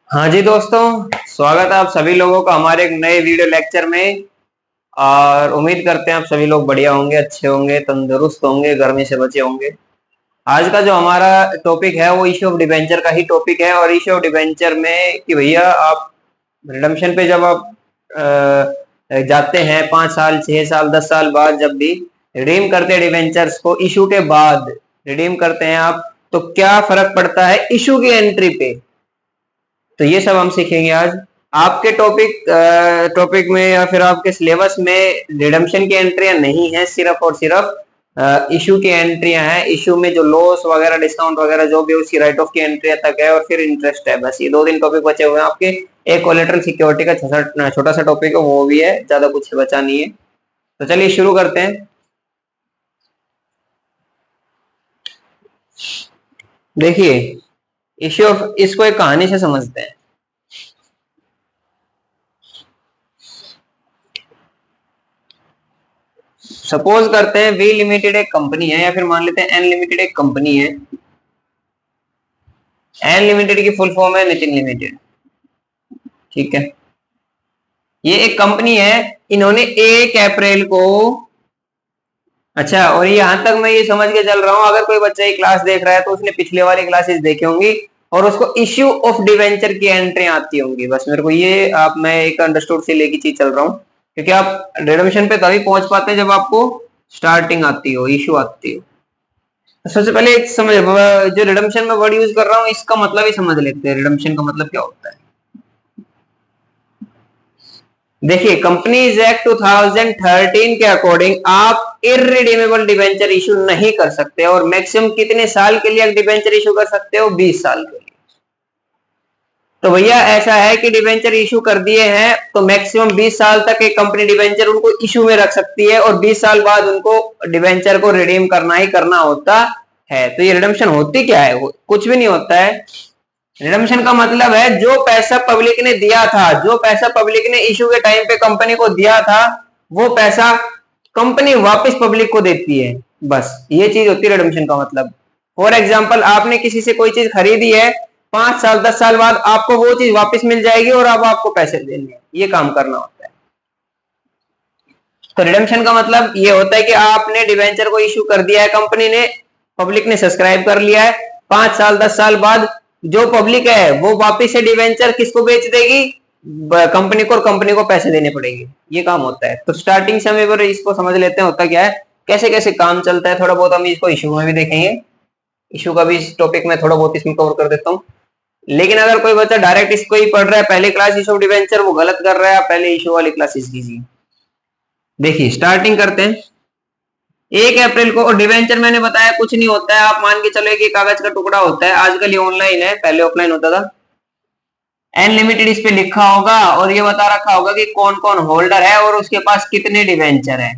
हाँ जी दोस्तों, स्वागत है आप सभी लोगों का हमारे एक नए वीडियो लेक्चर में। और उम्मीद करते हैं आप सभी लोग बढ़िया होंगे, अच्छे होंगे, तंदुरुस्त होंगे, गर्मी से बचे होंगे। आज का जो हमारा टॉपिक है वो इश्यू ऑफ डिबेंचर का ही टॉपिक है। और इश्यू ऑफ डिबेंचर में कि भैया आप रिडम्पशन पे जब आप जाते हैं 5 साल, 6 साल, 10 साल बाद जब भी रिडीम करते हैं डिबेंचर्स को इशू के बाद रिडीम करते हैं आप, तो क्या फर्क पड़ता है इशू की एंट्री पे। तो ये सब हम सीखेंगे आज। आपके टॉपिक में या फिर आपके सिलेबस में रिडम्पशन की एंट्रियां नहीं है, सिर्फ और सिर्फ इशू की एंट्रियां हैं। इशू में जो लॉस वगैरह, डिस्काउंट वगैरह जो भी उसकी राइट ऑफ की एंट्रियां तक है, और फिर इंटरेस्ट है। बस ये 2 दिन टॉपिक बचे हुए हैं आपके। एक कोलेटरल सिक्योरिटी का छोटा सा टॉपिक है, वो भी है, ज्यादा कुछ बचा नहीं है। तो चलिए शुरू करते हैं। देखिए, इश्यू ऑफ इसको एक कहानी से समझते हैं। सपोज करते हैं वी लिमिटेड एक कंपनी है, या फिर मान लेते हैं एन लिमिटेड एक कंपनी है। एन लिमिटेड की फुल फॉर्म है नितिन लिमिटेड। ठीक है, ये एक कंपनी है। इन्होंने 1 अप्रैल को, अच्छा, और यहां तक मैं ये समझ के चल रहा हूं, अगर कोई बच्चा ये क्लास देख रहा है तो उसने पिछले वाली क्लासेस देखी होंगी और उसको इश्यू ऑफ डिवेंचर की एंट्री आती होंगी। बस मेरे को ये आप, मैं एक अंडरस्टूड से लेके चीज चल रहा हूँ, क्योंकि आप रिडम्पशन पे तभी पहुंच पाते हैं जब आपको स्टार्टिंग आती हो, इशू आती हो। तो सबसे पहले एक समझ, जो रिडम्पशन में वर्ड यूज कर रहा हूँ इसका मतलब ही समझ लेते हैं। रिडम्पशन का मतलब क्या होता है। देखिए, कंपनीज एक्ट 2013 के अकॉर्डिंग आप इररिडीमेबल डिबेंचर इशू नहीं कर सकते, और मैक्सिमम कितने साल के लिए डिबेंचर इशू कर सकते हो? 20 साल के लिए। तो भैया ऐसा है कि डिबेंचर इशू कर दिए हैं तो मैक्सिमम 20 साल तक एक कंपनी डिबेंचर उनको इशू में रख सकती है, और 20 साल बाद उनको डिबेंचर को रिडीम करना ही करना होता है। तो ये रिडम्पशन होती क्या है? कुछ भी नहीं होता है। रिडम्पशन का मतलब है जो पैसा पब्लिक ने दिया था, जो पैसा पब्लिक ने इशू के टाइम पे कंपनी को दिया था, वो पैसा कंपनी वापस पब्लिक को देती है। बस ये चीज होती है रिडम्पशन का मतलब। फॉर एग्जाम्पल, आपने किसी से कोई चीज खरीदी है, 5 साल 10 साल बाद आपको वो चीज वापस मिल जाएगी और अब आपको पैसे देने हैं, ये काम करना होता है। तो रिडम्पशन का मतलब ये होता है कि आपने डिवेंचर को इशू कर दिया है, कंपनी ने, पब्लिक ने सब्सक्राइब कर लिया है। 5 साल 10 साल बाद जो पब्लिक है वो वापिस से डिवेंचर किसको बेच देगी? कंपनी को, और कंपनी को पैसे देने पड़ेंगे। ये काम होता है। तो स्टार्टिंग से हम एक बार इसको समझ लेते हैं होता क्या है, कैसे कैसे काम चलता है। थोड़ा बहुत हम इसको इशू में भी देखेंगे। इशू का भी इस टॉपिक में थोड़ा बहुत इसमें कवर कर देता हूँ। लेकिन अगर कोई बच्चा डायरेक्ट इसको ही पढ़ रहा है, पहली क्लास इशू डिवेंचर, वो गलत कर रहा है। आप पहले इशू वाली क्लासेस कीजिए। देखिए, स्टार्टिंग करते हैं। 1 अप्रैल को, और डिवेंचर मैंने बताया कुछ नहीं होता है, आप मान के चलो कि कागज का टुकड़ा होता है। आजकल ये ऑनलाइन है, पहले ऑफलाइन होता था। एन लिमिटेड इस पे लिखा होगा और ये बता रखा होगा कि कौन कौन होल्डर है और उसके पास कितने डिवेंचर है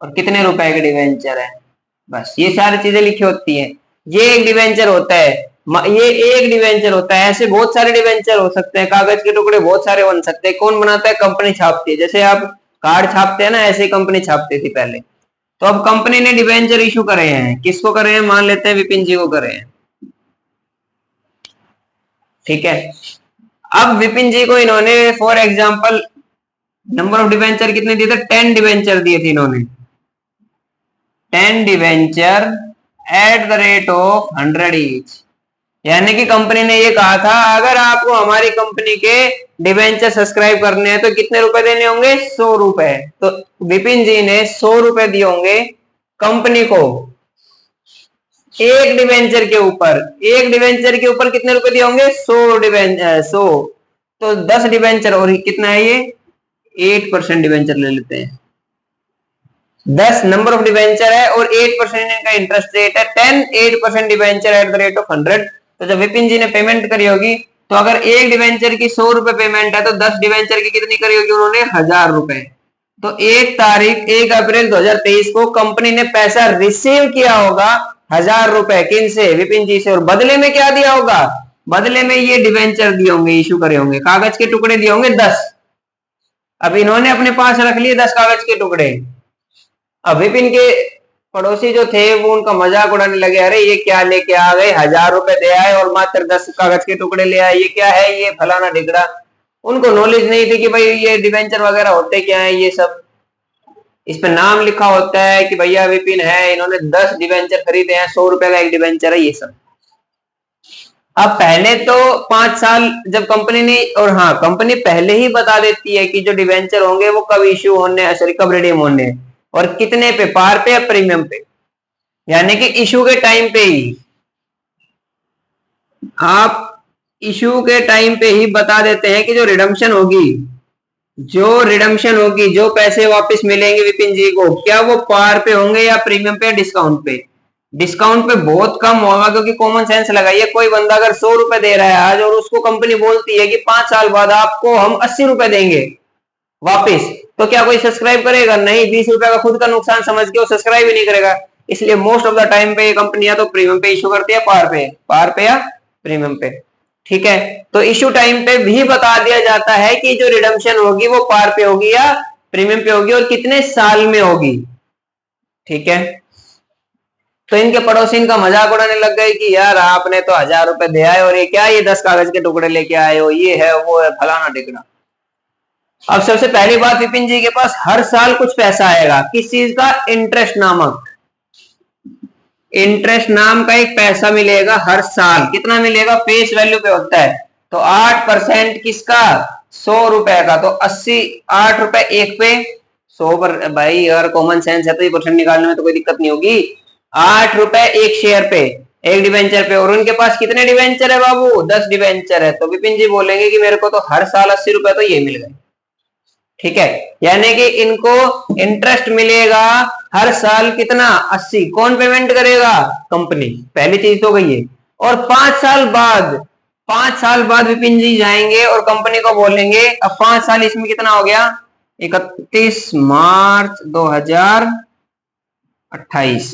और कितने रुपए के डिवेंचर है। बस ये सारी चीजें लिखी होती हैं। ये एक डिवेंचर होता है, ये एक डिवेंचर होता है। ऐसे बहुत सारे डिवेंचर हो सकते हैं, कागज के टुकड़े बहुत सारे बन सकते हैं। कौन बनाता है? कंपनी छापती है। जैसे आप कार्ड छापते हैं ना, ऐसे कंपनी छापती थी पहले। तो अब कंपनी ने डिवेंचर इशू करे हैं। किसको करे हैं? मान लेते हैं विपिन जी को करे हैं। ठीक है, अब विपिन जी को इन्होंने for example number of debenture कितने दिए थे? 10 डिवेंचर दिए थे इन्होंने। 10 debenture at the rate of 100 each. यानी कि कंपनी ने ये कहा था, अगर आपको हमारी कंपनी के डिवेंचर सब्सक्राइब करने हैं तो कितने रुपए देने होंगे? 100 रुपए। तो विपिन जी ने 100 रुपए दिए होंगे कंपनी को एक डिवेंचर के ऊपर। एक डिवेंचर के ऊपर कितने रुपए दिए होंगे? 100 डिवेंचर, 100। तो 10 डिवेंचर, और कितना है ये? 8% डिवेंचर ले लेते हैं। 10 नंबर ऑफ डिवेंचर है और 8% का इंटरेस्ट रेट है 10। 8% debenture at the rate of 100। तो जब विपिन जी ने पेमेंट करी होगी, तो अगर एक डिवेंचर की 100 रुपए पेमेंट है तो 10 डिवेंचर की कितनी करी होगी उन्होंने? 1000 रुपए। तो 1 अप्रैल 2023 को कंपनी ने पैसा रिसीव किया होगा 1000 रुपए। किन से? विपिन जी से। और बदले में क्या दिया होगा? बदले में ये डिवेंचर दिए होंगे, इशू करे होंगे, कागज के टुकड़े दिए होंगे 10। अब इन्होंने अपने पास रख लिए 10 कागज के टुकड़े। अब विपिन के पड़ोसी जो थे वो उनका मजाक उड़ाने लगे, अरे ये क्या लेके आ गए, 1,000 रुपए दे आए और मात्र 10 कागज के टुकड़े ले आए, ये क्या है, ये फलाना ढिगड़ा। उनको नॉलेज नहीं थी कि भाई ये डिवेंचर वगैरह होते क्या है, ये सब इस पे नाम लिखा होता है कि भैया विपिन है, इन्होंने 10 डिवेंचर खरीदे हैं, 100 रुपए का एक डिवेंचर है, ये सब। अब पहले तो 5 साल जब कंपनी ने, और हाँ कंपनी पहले ही बता देती है कि जो डिवेंचर होंगे वो कब इश्यू होने, सॉरी कब रिडीम होने, और कितने पे, पार पे या प्रीमियम पे। यानी कि इशू के टाइम पे ही आप, इशू के टाइम पे ही बता देते हैं कि जो रिडम्पशन होगी, जो पैसे वापस मिलेंगे विपिन जी को, क्या वो पार पे होंगे या प्रीमियम पे या डिस्काउंट पे। डिस्काउंट पे बहुत कम होगा, क्योंकि कॉमन सेंस लगाइए, कोई बंदा अगर 100 रुपए दे रहा है आज और उसको कंपनी बोलती है कि 5 साल बाद आपको हम 80 रुपए देंगे वापिस, तो क्या कोई सब्सक्राइब करेगा? नहीं, 20 रुपए का खुद का नुकसान समझ के वो सब्सक्राइब ही नहीं करेगा। इसलिए मोस्ट ऑफ द टाइम पे ये कंपनियां तो प्रीमियम पे इशू करती है, पार पे या प्रीमियम पे। ठीक है, तो इशू टाइम पे भी बता दिया जाता है कि जो रिडम्पशन होगी वो पार पे होगी या प्रीमियम पे होगी, और कितने साल में होगी। ठीक है, तो इनके पड़ोसी इनका मजाक उड़ाने लग गए कि यार आपने तो 1,000 रुपए दे आए और ये क्या, ये 10 कागज के टुकड़े लेके आए हो, ये है वो है फलाना ढिकड़ा। अब सबसे पहली बात, विपिन जी के पास हर साल कुछ पैसा आएगा, किस चीज का? इंटरेस्ट नामक, इंटरेस्ट नाम का एक पैसा मिलेगा हर साल। कितना मिलेगा? फेस वैल्यू पे होता है, तो 8% किसका? 100 रुपए का, तो 80, 8 रुपए एक पे 100 पर। भाई अगर कॉमन सेंस है तो ये परसेंट निकालने में तो कोई दिक्कत नहीं होगी। 8 रुपए एक शेयर पे, एक डिवेंचर पे, और उनके पास कितने डिवेंचर है बाबू? 10 डिवेंचर है, तो विपिन जी बोलेंगे कि मेरे को तो हर साल 80 रुपए तो ये मिल गए। ठीक है, यानी कि इनको इंटरेस्ट मिलेगा हर साल कितना? 80। कौन पेमेंट करेगा? कंपनी। पहली चीज तो गई है। और 5 साल बाद, 5 साल बाद विपिन जी जाएंगे और कंपनी को बोलेंगे, अब 5 साल इसमें कितना हो गया? 31 मार्च 2028।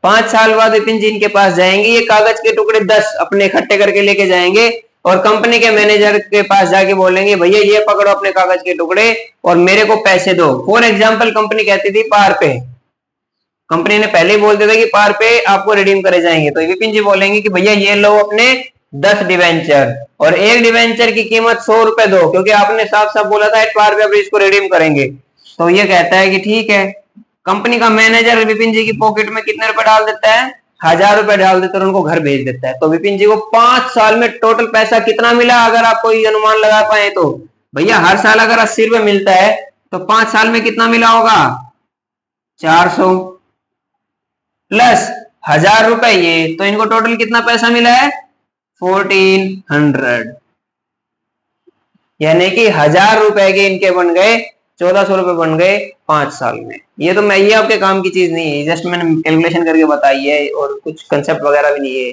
5 साल बाद विपिन जी इनके पास जाएंगे, ये कागज के टुकड़े 10 अपने इकट्ठे करके लेके जाएंगे और कंपनी के मैनेजर के पास जाके बोलेंगे, भैया ये पकड़ो अपने कागज के टुकड़े और मेरे को पैसे दो। फॉर एग्जाम्पल कंपनी कहती थी पार पे, कंपनी ने पहले ही बोल दिया था कि पार पे आपको रिडीम करे जाएंगे, तो विपिन जी बोलेंगे कि भैया ये लो अपने 10 डिवेंचर, और एक डिवेंचर की कीमत 100 रुपए दो, क्योंकि आपने साफ साफ बोला था पार पे अब इसको रिडीम करेंगे। तो ये कहता है कि ठीक है। कंपनी का मैनेजर विपिन जी की पॉकेट में कितने रुपए डाल देता है? 1,000 रुपए डाल देता है और उनको घर भेज देता है। तो विपिन जी को 5 साल में टोटल पैसा कितना मिला, अगर आप कोई अनुमान लगा पाए तो? भैया हर साल अगर 80 रुपए मिलता है तो 5 साल में कितना मिला होगा? 400 प्लस 1,000 रुपए ये, तो इनको टोटल कितना पैसा मिला है? 1400। यानी कि 1,000 रुपए के इनके बन गए 1,400 रुपए बन गए 5 साल में। ये तो मैं, ये आपके काम की चीज नहीं है, जस्ट मैंने कैलकुलेशन करके बताई है, और कुछ कंसेप्ट वगैरह भी नहीं है।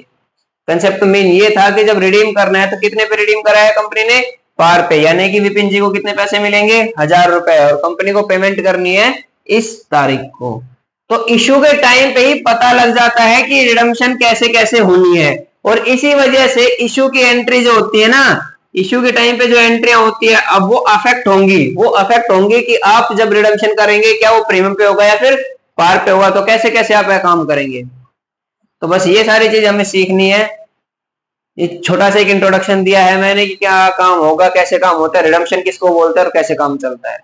कंसेप्ट तो मेन ये था कि जब रिडीम करना है तो कितने पे रिडीम कराया कंपनी ने? पार पे। यानी कि विपिन जी को कितने पैसे मिलेंगे? 1,000 रुपए, और कंपनी को पेमेंट करनी है इस तारीख को। तो इशू के टाइम पे ही पता लग जाता है कि रिडम्पशन कैसे कैसे होनी है, और इसी वजह से इशू की एंट्री जो होती है ना, इशू के टाइम पे जो एंट्रियां होती है, अब वो अफेक्ट होंगी कि आप जब रिडम्पशन करेंगे क्या वो प्रीमियम पे होगा या फिर पार पे होगा, तो कैसे कैसे आप काम करेंगे। तो बस ये सारी चीज हमें सीखनी है। ये छोटा सा एक इंट्रोडक्शन दिया है मैंने कि क्या काम होगा, कैसे काम होता है, रिडम्पशन किसको बोलते हैं और कैसे काम चलता है।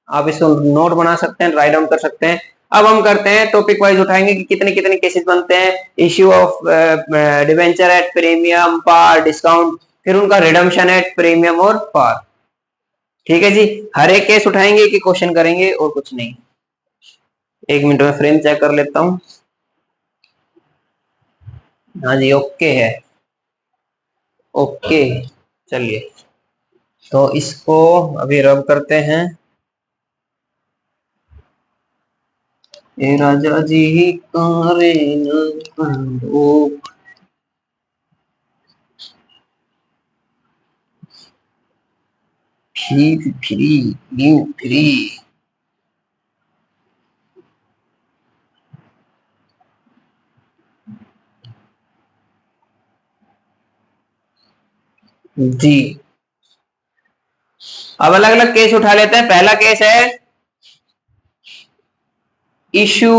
आप इसको नोट बना सकते हैं, राइट डाउन कर सकते हैं। अब हम करते हैं टॉपिक वाइज उठाएंगे कि कितने कितने केसेस बनते हैं, issue of debenture at premium, par, discount, फिर उनका रिडम्पशन एट प्रीमियम और पार। ठीक है जी, हर एक केस उठाएंगे कि क्वेश्चन करेंगे और कुछ नहीं। 1 मिनट में फ्रेम चेक कर लेता हूँ। हाँ जी, ओके है, ओके। चलिए, तो इसको अभी रब करते हैं। ए राजा जी कारे न फ्री न्यू फ्री। जी, अब अलग अलग केस उठा लेते हैं। पहला केस है issue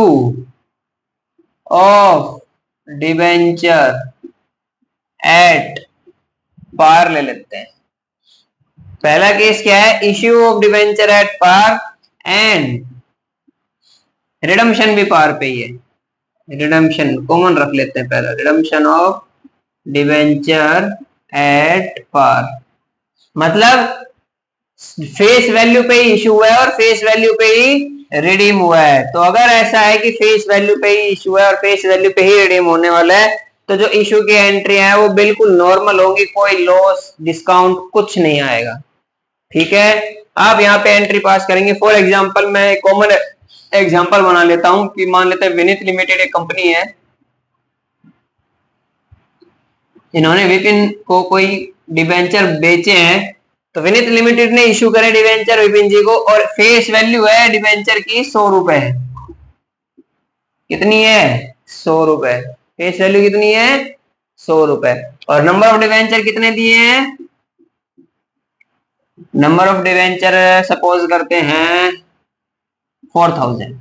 of debenture at par ले लेते हैं। पहला केस क्या है, issue of debenture at par and redemption भी पार पे ही है। रिडम्पशन कॉमन रख लेते हैं पहला, redemption of debenture at par, मतलब फेस वैल्यू पे ही इशू हुआ है और फेस वैल्यू पे ही रिडीम हुआ है। तो अगर ऐसा है कि फेस वैल्यू पे ही इशू है और फेस वैल्यू पे ही रिडीम होने वाला है, तो जो इशू की एंट्री है वो बिल्कुल नॉर्मल होंगी, कोई लॉस डिस्काउंट कुछ नहीं आएगा। ठीक है, आप यहाँ पे एंट्री पास करेंगे। फॉर एग्जाम्पल मैं कॉमन एग्जाम्पल बना लेता हूं कि मान लेते हैं विनीत लिमिटेड एक कंपनी है, इन्होंने विपिन को कोई डिवेंचर बेचे हैं, तो विनीत लिमिटेड ने इशू करे डिवेंचर विपिन जी को और फेस वैल्यू है डिवेंचर की 100 रुपए। कितनी है, 100 रुपए। फेस वैल्यू कितनी है, 100 रुपए। और नंबर ऑफ डिवेंचर कितने दिए हैं, नंबर ऑफ डिवेंचर सपोज करते हैं 4000,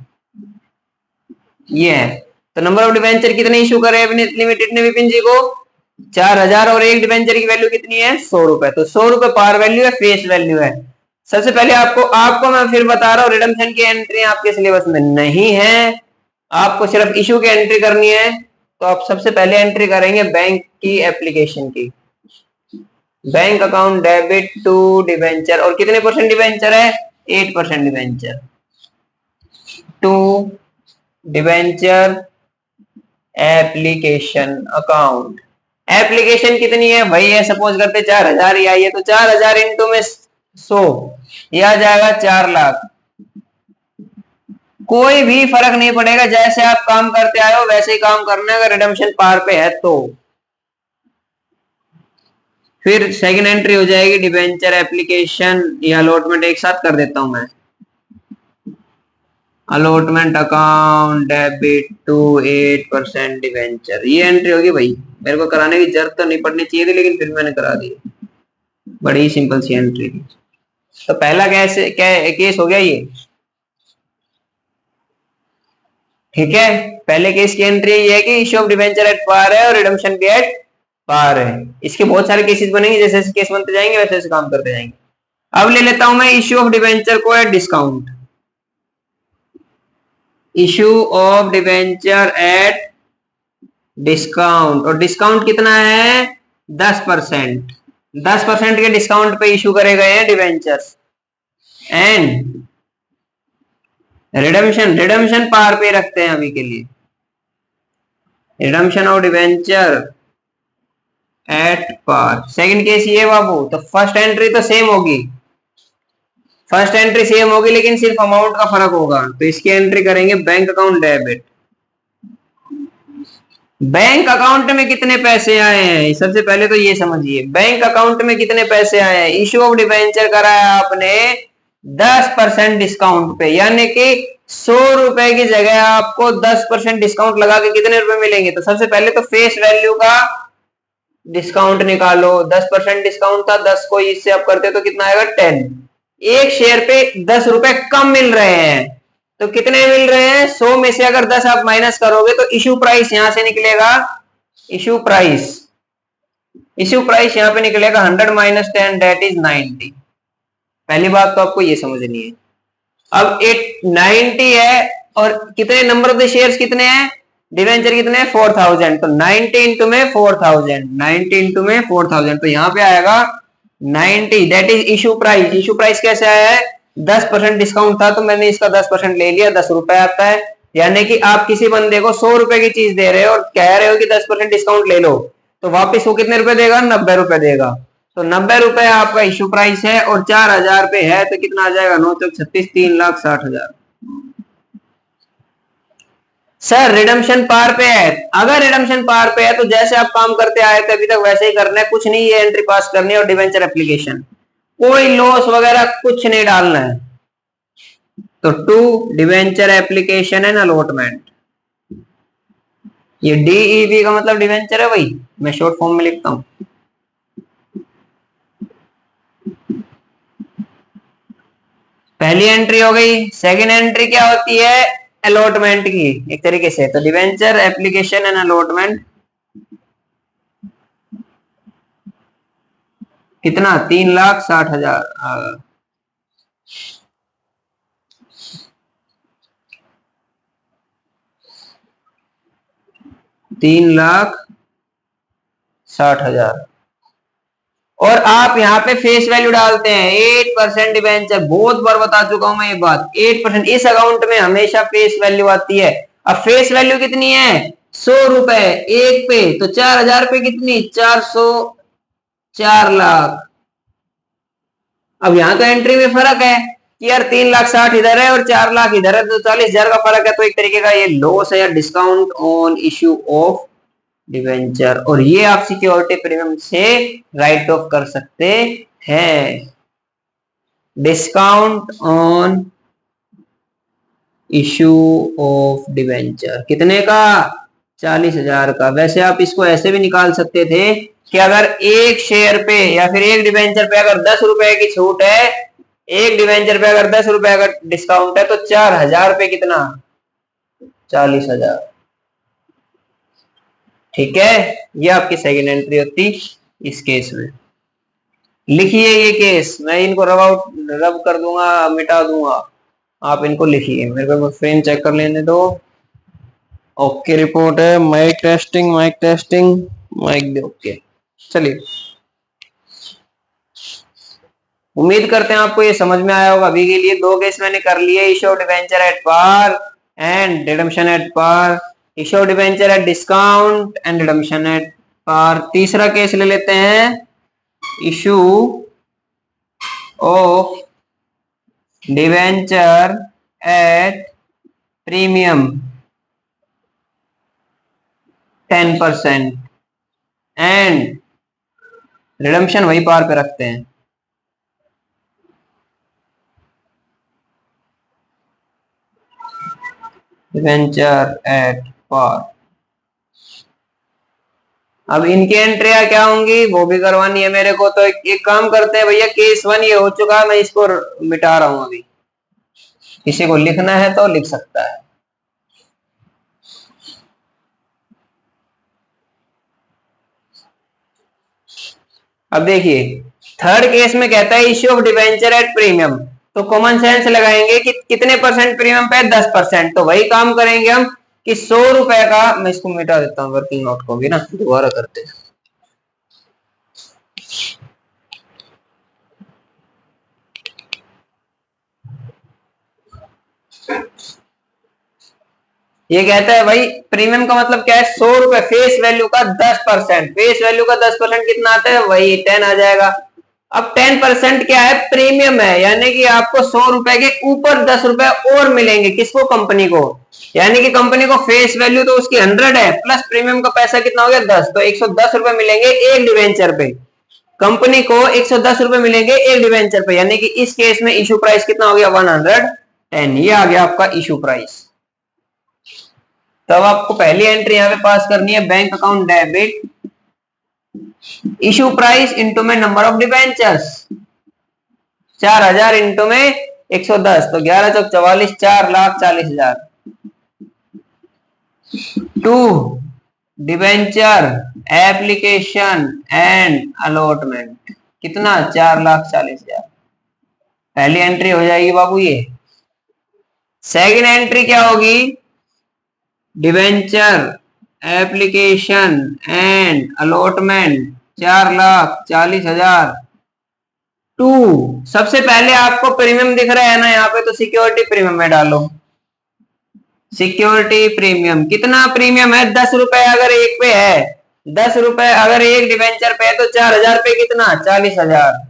ये है। तो नंबर ऑफ डिवेंचर कितने इशू करे विनीत लिमिटेड ने विपिन जी को, 4000, और एक डिवेंचर की वैल्यू कितनी है, 100 रुपए। तो 100 रुपए पार वैल्यू है, फेस वैल्यू है। सबसे पहले आपको मैं फिर बता रहा हूँ, रिडम्पशन की एंट्री आपके सिलेबस में नहीं है, आपको सिर्फ इशू की एंट्री करनी है। तो आप सबसे पहले एंट्री करेंगे बैंक की एप्लीकेशन की, bank account debit to debenture, और कितने परसेंट डिवेंचर है, 8% debenture to debenture application account. Application कितनी है, वही है, सपोज करते 4000 ही आई है, तो 4000 इंटू में 100, यह आ जाएगा 4 लाख। कोई भी फर्क नहीं पड़ेगा, जैसे आप काम करते आए हो वैसे ही काम करना है, अगर रिडम्पशन पार पे है तो। फिर सेकंड एंट्री हो जाएगी डिवेंचर एप्लीकेशन या अलॉटमेंट, एक साथ कर देता हूं मैं, allotment account debit to 8% debenture, ये एंट्री होगी। भाई मेरे को कराने की जरूरत तो नहीं पड़नी चाहिए थी, लेकिन फिर मैंने करा दी, बड़ी सिंपल सी एंट्री थी। तो पहला केस हो गया ये। ठीक है, पहले केस की एंट्री ये है कि issue of debenture at par है और रिडम्पशन भी एट पार है। इसके बहुत सारे केसेस बनेंगे, जैसे जैसे केस बनते जाएंगे वैसे वैसे काम करते जाएंगे। अब ले लेता हूं मैं इशू ऑफ डिवेंचर को at discount, issue of debenture at discount, और डिस्काउंट कितना है, 10%। 10% के डिस्काउंट पे इशू करे गए हैं डिवेंचर्स। एंड रिडम्पशन पार पे रखते हैं अभी के लिए, redemption of debenture at par. Second case ये बाबू, तो फर्स्ट एंट्री तो सेम होगी, फर्स्ट एंट्री सेम होगी, लेकिन सिर्फ अमाउंट का फर्क होगा। तो इसकी एंट्री करेंगे bank account debit. Bank account में कितने पैसे आए हैं, सबसे पहले तो ये समझिए, बैंक अकाउंट में कितने पैसे आए हैं। इशू ऑफ डिवेंचर कराया आपने 10% डिस्काउंट पे, यानी कि 100 रुपए की जगह आपको 10% डिस्काउंट लगा के कितने रुपए मिलेंगे। तो सबसे पहले तो फेस वैल्यू का डिस्काउंट निकालो, 10% डिस्काउंट था, 10 को इससे आप करते तो कितना आएगा, 10। एक शेयर पे 10 रुपए कम मिल रहे हैं, तो कितने मिल रहे हैं, 100 में से अगर 10 आप माइनस करोगे तो इशू प्राइस यहां से निकलेगा, इशू प्राइस यहां पे निकलेगा 100 माइनस 10 दैट इज 90। पहली बात तो आपको ये समझनी है। अब 90 है और कितने नंबर ऑफ द शेयर्स कितने हैं, डिवेंचर कितने हैं, 4000, तो 90 इंटू में 4000, 90 इंटू में 4000, तो यहाँ पे आएगा 90 that is issue price. Issue price कैसे आया है, 10% डिस्काउंट था तो मैंने इसका 10% ले लिया, 10 रुपए आता है। यानी कि आप किसी बंदे को 100 रुपए की चीज दे रहे हो और कह रहे हो कि 10% डिस्काउंट ले लो, तो वापिस वो कितने रुपए देगा, 90 रुपए देगा। तो 90 रुपए आपका इशू प्राइस है और 4000 पे है, तो कितना आ जाएगा, 9 चौक 36, 3,60,000। सर रिडम्पशन पार पे है, अगर रिडम्पशन पार पे है तो जैसे आप काम करते आए थे अभी तक वैसे ही करना है, कुछ नहीं, ये एंट्री पास करनी है और डिवेंचर एप्लीकेशन, कोई लॉस वगैरह कुछ नहीं डालना है। तो to debenture application and allotment, ये डीईवी का मतलब डिवेंचर है, वही मैं शॉर्ट फॉर्म में लिखता हूं। पहली एंट्री हो गई। सेकेंड एंट्री क्या होती है, अलॉटमेंट की एक तरीके से। तो डिवेंचर एप्लीकेशन एंड अलॉटमेंट कितना, 3,60,000। 3,60,000। और आप यहाँ पे फेस वैल्यू डालते हैं 8% डिवेंचर। बहुत बार बता चुका हूं मैं ये बात, 8%। इस अकाउंट में हमेशा फेस वैल्यू आती है। अब फेस वैल्यू कितनी है, 100 रुपए एक पे, तो 4,000 पे कितनी, 400, 4 लाख। अब यहाँ तो एंट्री में फर्क है कि यार 3,60,000 इधर है और 4 लाख इधर है, तो 40,000 का फर्क है। तो एक तरीके का ये लॉस है या discount on issue of debenture, और ये आप सिक्योरिटी प्रीमियम से राइट ऑफ कर सकते हैं। Discount on issue of debenture कितने का, 40,000 का। वैसे आप इसको ऐसे भी निकाल सकते थे कि अगर एक शेयर पे या फिर एक डिवेंचर पे अगर 10 रुपए की छूट है, एक डिवेंचर पे अगर 10 रुपए अगर डिस्काउंट है, तो 4,000 पे कितना, 40,000। ठीक है, ये आपकी सेकेंड एंट्री होती इस केस में। लिखिए ये केस, मैं इनको रब कर दूंगा, मिटा दूंगा। आप इनको लिखिए, मेरे को फ्रेम चेक कर लेने दो। ओके रिपोर्ट है, mic testing, mic testing, mic दे ओके। चलिए, उम्मीद करते हैं आपको ये समझ में आया होगा। अभी के लिए दो केस मैंने कर लिए, issue of debenture at par and redemption at par, issue of debenture at discount and redemption at par. तीसरा केस ले लेते हैं, issue of debenture at premium 10% and redemption वही पार पे रखते हैं। Debenture at par. अब इनकी एंट्रियां क्या होंगी वो भी करवानी है मेरे को। तो एक काम करते हैं भैया, केस 1 ये हो चुका है, मैं इसको मिटा रहा हूं अभी। किसी को लिखना है तो लिख सकता है। अब देखिए, थर्ड केस में कहता है issue of debenture at premium, तो कॉमन सेंस लगाएंगे कि कितने परसेंट प्रीमियम पे, 10%। तो वही काम करेंगे हम कि 100 रुपए का, मैं इसको मिटा देता हूँ वर्किंग नोट को भी ना, दोबारा करते हैं। ये कहता है भाई प्रीमियम का मतलब क्या है, 100 रुपए फेस वैल्यू का 10%। फेस वैल्यू का 10% कितना आता है, वही 10 आ जाएगा। अब 10% क्या है, प्रीमियम है, यानी कि आपको 100 रुपए के ऊपर 10 रुपए और मिलेंगे। किसको, कंपनी को। यानी कि कंपनी को फेस वैल्यू तो उसकी 100 है, प्लस प्रीमियम का पैसा कितना हो गया, 10, तो 110 रुपए मिलेंगे एक डिवेंचर पे। कंपनी को 110 रुपए मिलेंगे एक डिवेंचर पे, यानी कि इस केस में इशू प्राइस कितना हो गया, 110। ये आ गया आपका इशू प्राइस। तब आपको पहली एंट्री यहाँ पे पास करनी है, bank account debit issue price into में नंबर ऑफ डिवेंचर्स, 4,000 इंटू में 110, तो 11 चौक 44, 4,40,000। To debenture application and allotment कितना, 4,40,000। पहली एंट्री हो जाएगी बाबू ये। सेकंड एंट्री क्या होगी, debenture application and allotment 4,40,000 to. सबसे पहले आपको प्रीमियम दिख रहा है ना यहाँ पे, तो सिक्योरिटी प्रीमियम में डालो। सिक्योरिटी प्रीमियम कितना, प्रीमियम है 10 रुपए अगर एक पे है, 10 रुपए अगर एक डिवेंचर पे है, तो 4,000 पे कितना, 40,000।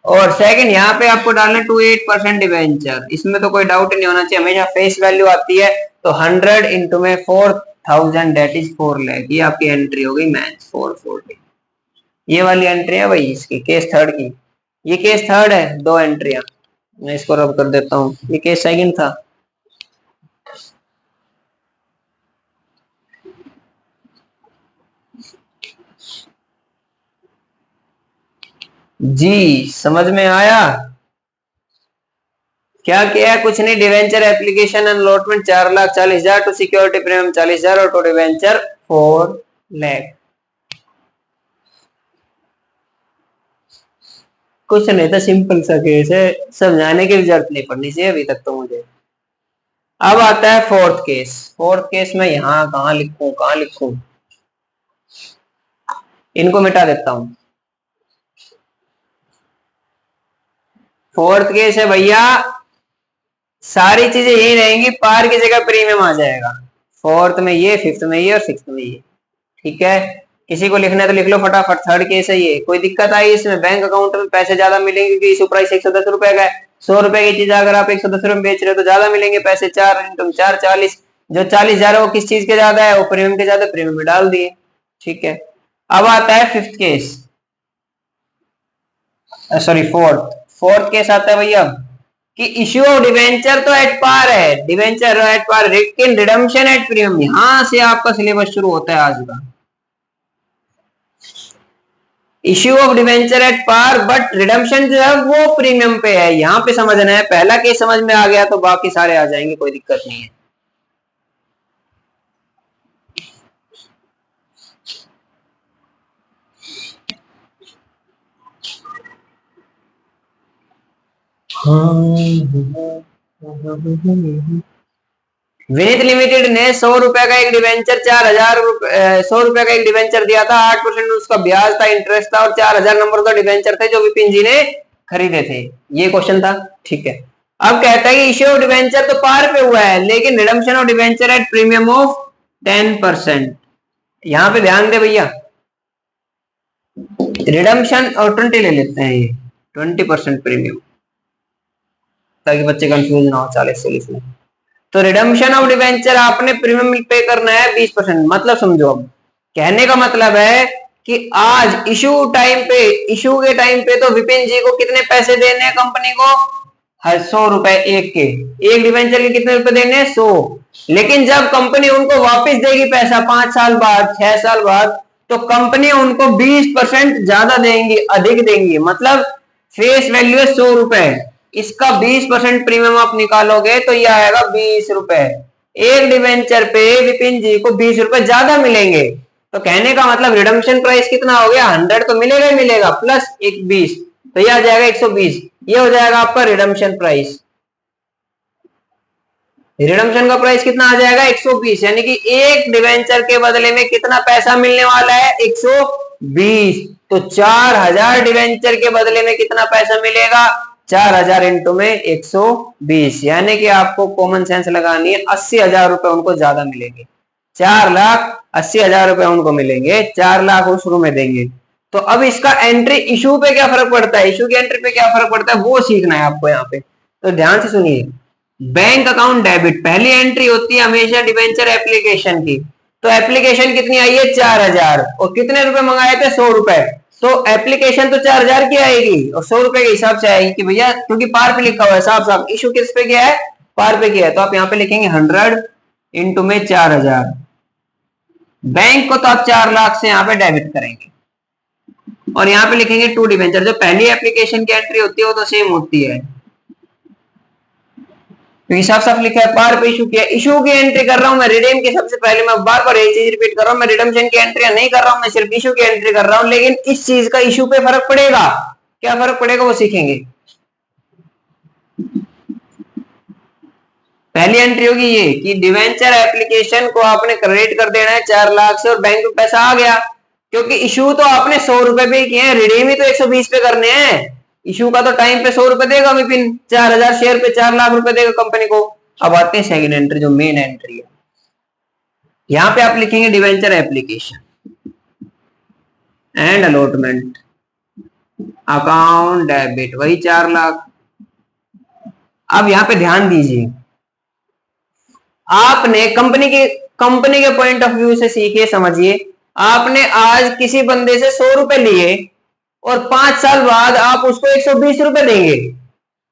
और सेकंड यहाँ पे आपको डालना 2 8% डिवेंचर। इसमें तो कोई डाउट नहीं होना चाहिए, हमेशा फेस वैल्यू आती है। तो 100 इंटू में 4,000 डेट इज 4 लाख। ये आपकी एंट्री हो गई मैच 440। ये वाली एंट्री है भाई इसकी, केस थर्ड की। ये केस थर्ड है, दो एंट्रियां। मैं इसको रब कर देता हूँ, ये केस सेकंड था। जी समझ में आया। क्या किया है? कुछ नहीं, debenture application and allotment 4,40,000 to security premium 40,000 और टू डिवेंचर 4 लाख। कुछ नहीं था, सिंपल सा केस है, समझाने की जरूरत नहीं पड़नी चाहिए अभी तक तो मुझे। अब आता है फोर्थ केस। फोर्थ केस में यहां कहां लिखूं, इनको मिटा देता हूं। फोर्थ केस है भैया, सारी चीजें यही रहेंगी, पार की जगह प्रीमियम आ जाएगा। फोर्थ में ये, फिफ्थ में ये और सिक्स्थ में ये। ठीक है, किसी को लिखना है तो लिख लो फटाफट। थर्ड केस है ये। कोई दिक्कत आई इसमें? बैंक अकाउंट में पैसे ज्यादा मिलेंगे क्योंकि इशू प्राइस 110 रुपए का है। 100 रुपए की चीज अगर आप 110 रुपए में बेच रहे हो तो ज्यादा मिलेंगे पैसे। 4 इंटू 4 40। जो 40,000 है वो किस चीज के ज्यादा है? वो प्रीमियम के ज्यादा, प्रीमियम में डाल दिए। ठीक है, अब आता है fifth case, sorry fourth. Fourth case आता है भैया कि इश्यू ऑफ डिवेंचर तो एट पार है, डिवेंचर एट पार, लेकिन रिडम्पशन एट प्रीमियम। यहां से आपका सिलेबस शुरू होता है आज का। Issue of debenture at par but redemption जो है वो प्रीमियम पे है। यहां पे समझना है, पहला केस समझ में आ गया तो बाकी सारे आ जाएंगे, कोई दिक्कत नहीं है। विनीत लिमिटेड ने 100 रुपए का एक डिवेंचर 4,000 100 रुपए का एक डिवेंचर दिया था। 8% उसका ब्याज था, इंटरेस्ट था और 4,000 नंबर का डिवेंचर थे जो विपिन जी ने खरीदे थे। ये क्वेश्चन था। ठीक है, अब कहता है कि इश्यू ऑफ डिवेंचर तो पार पे हुआ है लेकिन redemption of debenture at premium of 10%। यहां पे ध्यान दे भैया, रिडम्पशन और 20 ले लेते हैं, ये 20% प्रीमियम, ताकि बच्चे कंफ्यूज ना हो 40-40 में। तो रिडम्पशन ऑफ डिवेंचर आपने प्रीमियम पे करना है 20%। मतलब समझो, अब कहने का मतलब है कि आज इशू टाइम पे, इशू के टाइम पे तो विपिन जी को कितने पैसे देने हैं कंपनी को? 100 रुपए एक के। एक डिवेंचर के कितने रुपए देने हैं? 100। लेकिन जब कंपनी उनको वापस देगी पैसा 5 साल बाद, 6 साल बाद, तो कंपनी उनको 20% ज्यादा देंगी, अधिक देंगी। मतलब फेस वैल्यू है 100 रुपए, इसका 20% प्रीमियम आप निकालोगे तो यह आएगा 20 रुपए। एक डिवेंचर पे विपिन जी को 20 रुपए ज्यादा मिलेंगे। तो कहने का मतलब रिडम्पशन प्राइस कितना हो गया? 100 तो मिलेगा ही मिलेगा, प्लस एक 20, तो यह आ जाएगा 120। ये हो जाएगा आपका रिडम्पशन प्राइस। रिडम्पशन का प्राइस कितना आ जाएगा? 120। यानी कि एक डिवेंचर के बदले में कितना पैसा मिलने वाला है? 120। तो 4,000 डिवेंचर के बदले में कितना पैसा मिलेगा? 4,000 इंटू में 120, यानी कि आपको कॉमन सेंस लगानी है, 80,000 रुपए उनको ज्यादा मिलेंगे। 4,80,000 रुपए उनको मिलेंगे, 4 लाख वो शुरू में देंगे। तो अब इसका एंट्री इशू पे क्या फर्क पड़ता है, इशू की एंट्री पे क्या फर्क पड़ता है, वो सीखना है आपको यहाँ पे। तो ध्यान से सुनिए, बैंक अकाउंट डेबिट पहली एंट्री होती है हमेशा डिवेंचर एप्लीकेशन की। तो एप्लीकेशन कितनी आई है? 4,000। और कितने रुपए मंगाए थे? 100 रुपए। तो एप्लीकेशन तो 4,000 की आएगी और 100 रुपए के हिसाब से आएगी कि भैया, क्योंकि पार पे लिखा हुआ है साफ साफ, इशू किस पे किया है? पार पे किया है। तो आप यहाँ पे लिखेंगे 100 इंटू में 4,000। बैंक को तो आप 4 लाख से यहाँ पे डेबिट करेंगे और यहाँ पे लिखेंगे टू डिवेंचर। जो पहली एप्लीकेशन की एंट्री होती है वो तो सेम होती है, क्योंकि साफ साफ लिखा है पार पे इशू किया। इशू की एंट्री कर रहा हूं मैं, रिडीम की सबसे पहले मैं बार बार यही चीज रिपीट कर रहा हूं, मैं रिडम्पशन की एंट्री नहीं कर रहा हूं, मैं सिर्फ इशू की एंट्री कर रहा हूं। लेकिन इस चीज का इशू पे फर्क पड़ेगा। क्या फर्क पड़ेगा वो सीखेंगे। पहली एंट्री होगी ये कि डिवेंचर एप्लीकेशन को आपने क्रेडिट कर देना है 4 लाख से और बैंक में पैसा आ गया, क्योंकि इशू तो आपने 100 रुपए पे किए हैं, रिडीम ही तो 120 पे करने हैं। इशू का तो टाइम पे 100 रुपए देगा विपिन, 4,000 शेयर पे 4 लाख रुपए देगा कंपनी को। अब आते हैं सेकंड एंट्री, जो मेन एंट्री है। यहां पे आप लिखेंगे debenture application and allotment account debit, वही 4 लाख। अब यहां पे ध्यान दीजिए, आपने कंपनी के पॉइंट ऑफ व्यू से सीखिए, समझिए। आपने आज किसी बंदे से 100 रुपए लिए और 5 साल बाद आप उसको 120 रुपए देंगे।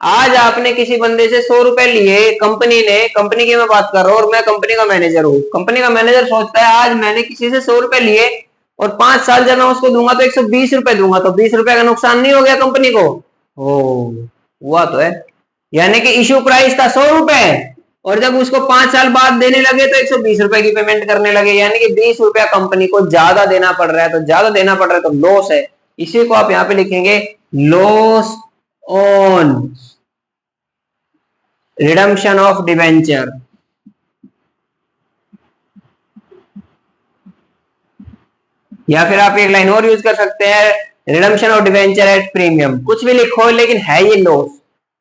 आज आपने किसी बंदे से 100 रुपए लिए, कंपनी की मैं बात कर रहा हूं और मैं कंपनी का मैनेजर हूं। कंपनी का मैनेजर सोचता है आज मैंने किसी से 100 रुपए लिए और 5 साल जब मैं उसको दूंगा तो 120 रुपए दूंगा, तो 20 रुपए का नुकसान नहीं हो गया कंपनी को? हो, हुआ तो है। यानी कि इशू प्राइस था 100 रुपए, और जब उसको 5 साल बाद देने लगे तो 120 रुपए की पेमेंट करने लगे, यानी कि 20 रुपया कंपनी को ज्यादा देना पड़ रहा है। तो ज्यादा देना पड़ रहा है तो लॉस है। इसी को आप यहां पे लिखेंगे loss on redemption of debenture. या फिर आप एक लाइन और यूज कर सकते हैं, redemption of debenture at premium, कुछ भी लिखो लेकिन है ये लॉस।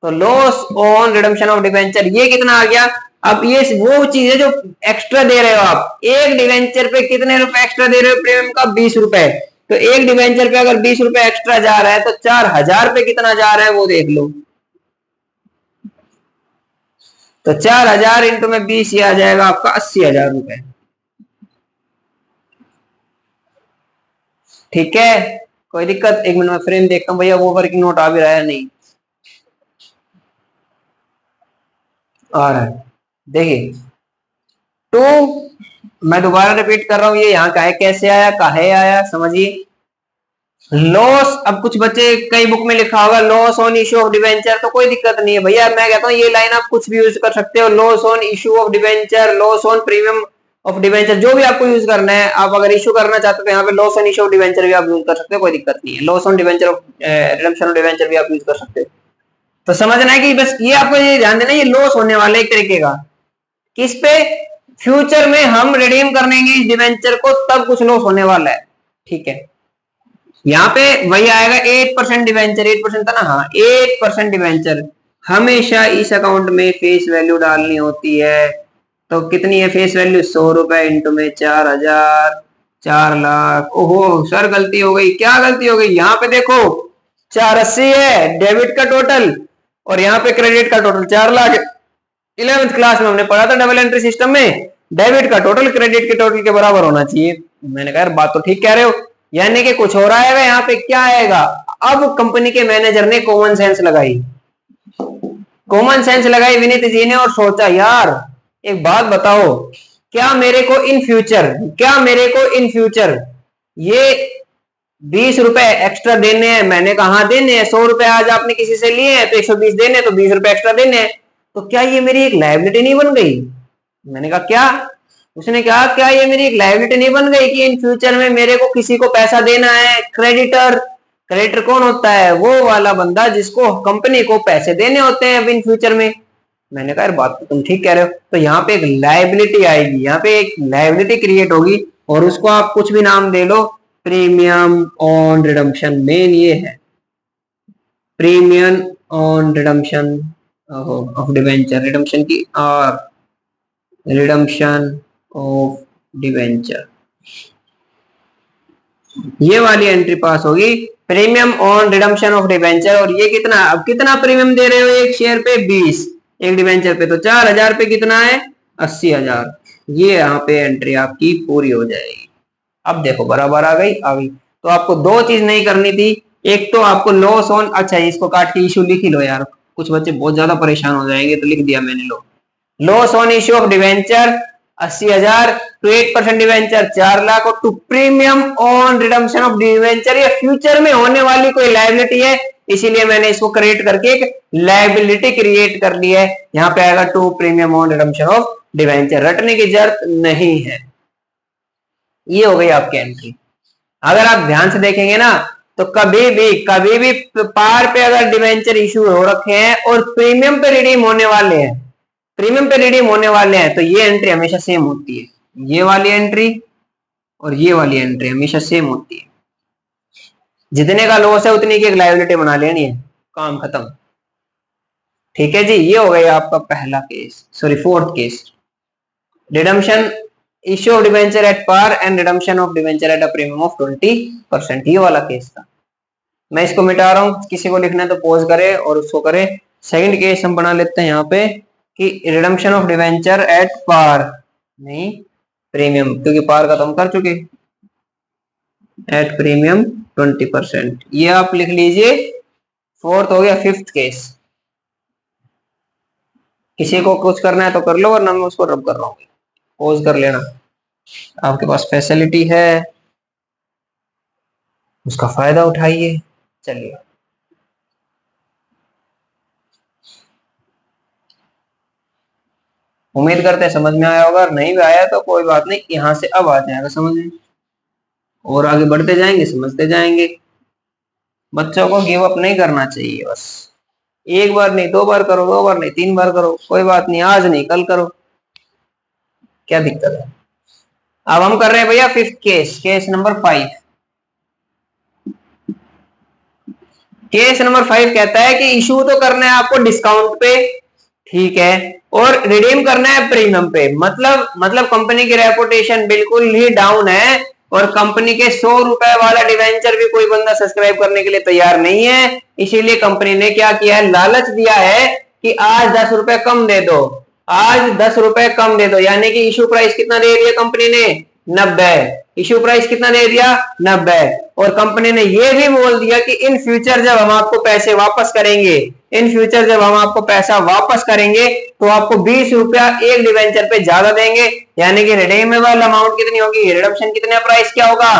तो loss on redemption of debenture ये कितना आ गया। अब ये वो चीज है जो एक्स्ट्रा दे रहे हो आप। एक डिवेंचर पे कितने रुपए एक्स्ट्रा दे रहे हो प्रीमियम का, 20 रुपए। तो एक डिवेंचर पे अगर 20 रुपए एक्स्ट्रा जा रहा है तो 4000 पे कितना जा रहा है वो देख लो। तो 4000 इंटू में 20 ये आ जाएगा आपका 80,000 रुपए। ठीक है, कोई दिक्कत। एक मिनट में फ्रेम देखता हूँ भैया वो वर्किंग नोट आ भी रहा है नहीं। आ रहा है, देखिए टू, मैं दोबारा रिपीट कर रहा हूँ, ये यहाँ का है, कैसे आया, काहे आया, समझिए। लॉस, अब कुछ बच्चे कई बुक में लिखा होगा loss on issue of debenture, तो कोई दिक्कत नहीं है भैया, मैं कहता हूँ ये लाइन आप कुछ भी यूज कर सकते हो। Loss on issue of debenture, loss on premium of debenture, जो भी आपको यूज करना है। आप अगर इशू करना चाहते हो तो यहाँ पे loss on issue of debenture भी आप यूज कर सकते हो, कोई दिक्कत नहीं है। Loss on debenture of redemption of debenture भी आप यूज कर सकते हो। तो समझना है कि बस ये आपको ये ध्यान देना, ये लॉस होने वाला है एक तरीके का। किस पे, फ्यूचर में हम रिडीम करेंगे इस डिवेंचर को तब कुछ लॉस होने वाला है। ठीक है, यहाँ पे वही आएगा 8% डिवेंचर, 8% था ना, हाँ 8% डिवेंचर हमेशा इस अकाउंट में फेस वैल्यू डालनी होती है। तो कितनी है फेस वैल्यू, 100 रुपए इंटू में 4000, 4 लाख। ओहो सर गलती हो गई, क्या गलती हो गई, यहाँ पे देखो 480 है डेबिट का टोटल, और यहाँ पे क्रेडिट का टोटल 4 लाख। 11th क्लास में हमने पढ़ा था डबल एंट्री सिस्टम में, डेबिट का टोटल क्रेडिट के टोटल के बराबर होना चाहिए। मैंने कहा बात तो ठीक कह रहे हो, यानी कि कुछ हो रहा है यहाँ पे, क्या आएगा। अब कंपनी के मैनेजर ने कॉमन सेंस लगाई, कॉमन सेंस लगाई विनीत जी ने, और सोचा यार एक बात बताओ, क्या मेरे को इन फ्यूचर, क्या मेरे को इन फ्यूचर ये 20 रुपए एक्स्ट्रा देने हैं। मैंने कहा देने हैं, 100 रुपए आज आपने किसी से लिए हैं तो 120 देने हैं, तो 20 रुपए एक्स्ट्रा देने हैं। तो क्या ये मेरी एक लायबिलिटी नहीं बन गई। मैंने कहा क्या, उसने कहा क्या ये मेरी एक लायबिलिटी नहीं बन गई कि इन फ्यूचर में मेरे को किसी को पैसा देना है। क्रेडिटर, क्रेडिटर कौन होता है, वो वाला बंदा जिसको कंपनी को पैसे देने होते हैं अब इन फ्यूचर में। मैंने कहा यार बात तो तुम ठीक कह रहे हो। तो यहाँ पे एक लायबिलिटी आएगी, यहाँ पे एक लायबिलिटी क्रिएट होगी, और उसको आप कुछ भी नाम दे लो, प्रीमियम ऑन रिडम्पशन, मेन ये है premium on redemption of debenture, redemption की आर, रिडम्पशन ऑफ डिवेंचर, ये वाली एंट्री पास होगी, premium on redemption of debenture. और ये कितना, अब कितना प्रीमियम दे रहे हो एक शेयर पे 20, एक डिवेंचर पे, तो 4000 पे कितना है 80,000। ये यहाँ पे एंट्री आपकी पूरी हो जाएगी। अब देखो बराबर आ गई, आ गई। तो आपको दो चीज नहीं करनी थी, एक तो आपको लॉस ऑन, अच्छा इसको काट के इशू लिख ही लो यार, कुछ बच्चे बहुत ज्यादा परेशान हो जाएंगे, तो लिख दिया मैंने, लो loss on issue of debenture 80,000, to 8% debenture 4 lakh, और to premium on redemption of debenture, ये फ्यूचर में होने वाली कोई लायबिलिटी है, इसीलिए मैंने इसको क्रिएट करके एक लायबिलिटी क्रिएट कर ली है। यहाँ पे आएगा to premium on redemption of debenture, रटने की जरूरत नहीं है। ये हो गई आपकी एंट्री। अगर आप ध्यान से देखेंगे ना, तो कभी भी पार पे अगर डिवेंचर इशू हो रखे हैं और प्रीमियम पे रिडीम होने वाले हैं, प्रीमियम पे रिडीम होने वाले हैं, तो ये एंट्री हमेशा सेम होती है। ये वाली एंट्री और ये वाली एंट्री हमेशा सेम होती है। जितने का लॉस है उतनी की एक लायबिलिटी बना लेनी है, काम खत्म। ठीक है जी, ये हो गया आपका पहला case, sorry fourth case, redemption issue of debenture at par and redemption of debenture at a premium of 20%, ये वाला केस था। मैं इसको मिटा रहा हूं, किसी को लिखना है तो पॉज करे और उसको करे। सेकंड केस हम बना लेते हैं यहाँ पे कि redemption of debenture at par, नहीं प्रीमियम, क्योंकि पार का तो हम कर चुके, एट प्रीमियम 20%, ये आप लिख लीजिए। फोर्थ हो गया। फिफ्थ केस, किसी को कुछ करना है तो कर लो, वरना मैं उसको रब कर रहा हूँ, पॉज कर लेना, आपके पास फैसिलिटी है, उसका फायदा उठाइए। चलिए उम्मीद करते हैं समझ में आया होगा, और नहीं भी आया तो कोई बात नहीं, यहाँ से अब आ जाएगा समझ में, और आगे बढ़ते जाएंगे, समझते जाएंगे। बच्चों को गिव अप नहीं करना चाहिए, बस एक बार नहीं, 2 बार करो, 2 बार नहीं, 3 बार करो, कोई बात नहीं, आज नहीं कल करो, क्या दिक्कत है। अब हम कर रहे हैं भैया fifth case, case number 5। Case number 5 कहता है कि इशू तो करना है आपको डिस्काउंट पे, ठीक है, और रिडीम करना है प्रीमियम पे। मतलब कंपनी की रेपुटेशन बिल्कुल ही डाउन है, और कंपनी के 100 रुपए वाला डिवेंचर भी कोई बंदा सब्सक्राइब करने के लिए तैयार नहीं है। इसीलिए कंपनी ने क्या किया है, लालच दिया है कि आज 10 रुपए कम दे दो, आज 10 रुपए कम दे दो, यानी कि इशू प्राइस कितना दे दिया कंपनी ने, 90। इशू प्राइस कितना दे दिया, 90। और कंपनी ने यह भी बोल दिया कि इन फ्यूचर जब हम आपको पैसे वापस करेंगे, इन फ्यूचर जब हम आपको पैसा वापस करेंगे तो आपको 20 रुपया एक डिवेंचर पे ज्यादा देंगे, यानी कि रिडीमेबल अमाउंट कितनी होगी, रिडम्पशन कितने प्राइस क्या होगा,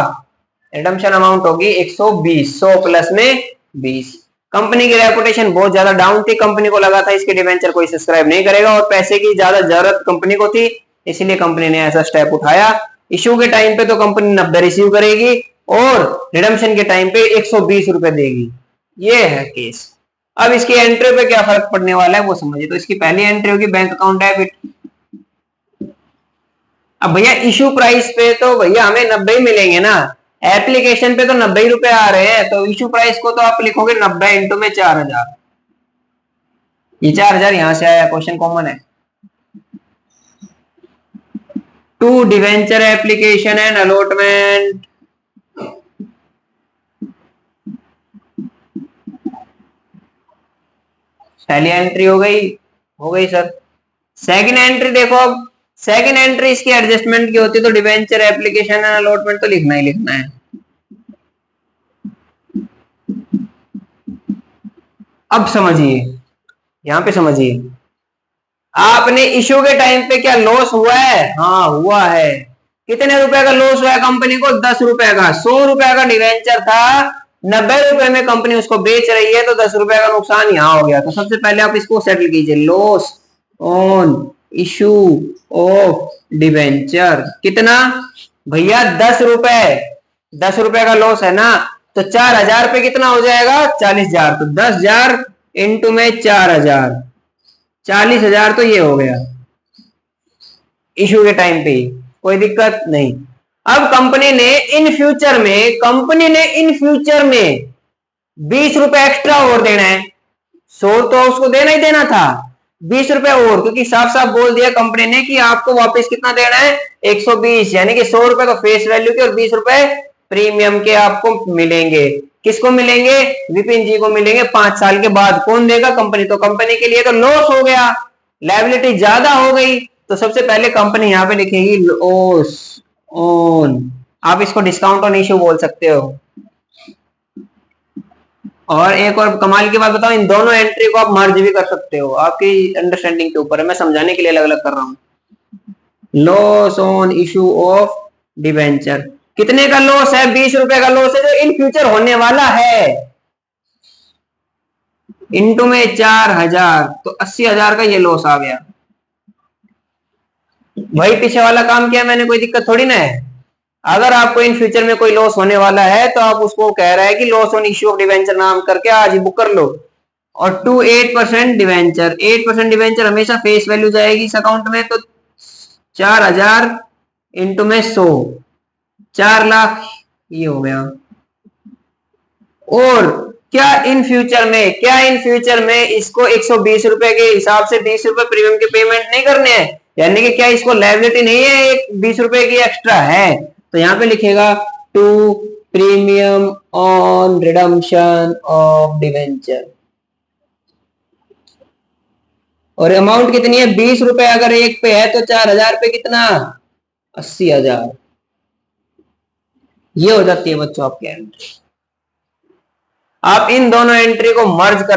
रिडम्पशन अमाउंट होगी 120, 100 प्लस में 20। कंपनी की रेपुटेशन बहुत ज्यादा डाउन थी, कंपनी को लगा था इसके डिवेंचर कोई सब्सक्राइब नहीं करेगा, और पैसे की ज्यादा जरूरत कंपनी को थी, इसलिए कंपनी ने ऐसा स्टेप उठाया। इशू के टाइम पे तो कंपनी 90 रिसीव करेगी, और रिडम्पशन के टाइम पे 120 रुपए देगी। ये है केस। अब इसकी एंट्री पे क्या फर्क पड़ने वाला है वो समझिए। तो इसकी पहली एंट्री होगी बैंक अकाउंट डेबिट। अब भैया इशू प्राइस पे तो भैया हमें 90 ही मिलेंगे ना, एप्लीकेशन पे तो 90 रुपए आ रहे हैं, तो इशू प्राइस को तो आप लिखोगे 90 इंटू में 4000। ये 4000 यहां से आया, क्वेश्चन कॉमन है। To debenture application and allotment, पहली एंट्री हो गई सर। सेकंड एंट्री देखो, अब सेकंड एंट्री इसकी एडजस्टमेंट की होती है, तो डिवेंचर एप्लीकेशन एंड अलॉटमेंट तो लिखना ही लिखना है। अब समझिए, यहां पे समझिए, आपने इशू के टाइम पे क्या लॉस हुआ है, हाँ हुआ है। कितने रुपए का लॉस हुआ है कंपनी को, 10 रुपए का। 100 रुपए का डिवेंचर था, 90 रुपए में कंपनी उसको बेच रही है, तो 10 रुपए का नुकसान यहां हो गया। तो सबसे पहले आप इसको सेटल कीजिए, loss on issue of debenture कितना भैया, 10 रुपए। 10 रुपए का लॉस है ना, तो 4000 पे कितना हो जाएगा, 40,000। तो 10,000 इंटू में 4000, 40,000 तो ये हो गया इशू के टाइम पे, कोई दिक्कत नहीं। अब कंपनी ने इन फ्यूचर में 20 रुपए एक्स्ट्रा और देना है। 100 तो उसको देना ही देना था, 20 रुपए और, क्योंकि साफ साफ बोल दिया कंपनी ने कि आपको वापस कितना देना है, 120, यानी कि 100 रुपए तो फेस वैल्यू के और 20 रुपए प्रीमियम के आपको मिलेंगे। किसको मिलेंगे, विपिन जी को मिलेंगे 5 साल के बाद। कौन देगा, कंपनी। तो कंपनी के लिए तो लॉस हो गया, लायबिलिटी ज्यादा हो गई, तो सबसे पहले कंपनी यहां पे लिखेगी लॉस ऑन, आप इसको डिस्काउंट ऑन इशू बोल सकते हो। और एक और कमाल की बात बताओ, इन दोनों एंट्री को आप मर्ज भी कर सकते हो, आपकी अंडरस्टैंडिंग के ऊपर है, मैं समझाने के लिए अलग अलग कर रहा हूं। Loss on issue of debenture, कितने का लॉस है, 20 रुपए का लॉस है जो इन फ्यूचर होने वाला है, इंटू में 4000, तो 80,000 का ये लॉस आ गया। वही पीछे वाला काम किया मैंने, कोई दिक्कत थोड़ी ना है। अगर आपको इन फ्यूचर में कोई लॉस होने वाला है तो आप उसको कह रहा है कि loss on issue of debenture नाम करके आज ही बुक कर लो। और 8% डिवेंचर, 8% डिवेंचर हमेशा फेस वैल्यू जाएगी इस अकाउंट में, तो 4000 इंटू में 100, 4 लाख ये हो गया। और क्या इन फ्यूचर में इसको 120 रुपए के हिसाब से 20 रुपए प्रीमियम के पेमेंट नहीं करने हैं, यानी कि क्या इसको लायबिलिटी नहीं है, एक 20 रुपए की एक्स्ट्रा है, तो यहां पे लिखेगा to premium on redemption of debenture. और अमाउंट कितनी है, 20 रुपए अगर एक पे है, तो 4000 पे कितना, 80,000। ये हो जाती है बच्चों आपके एंट्री। आप इन दोनों एंट्री को मर्ज कर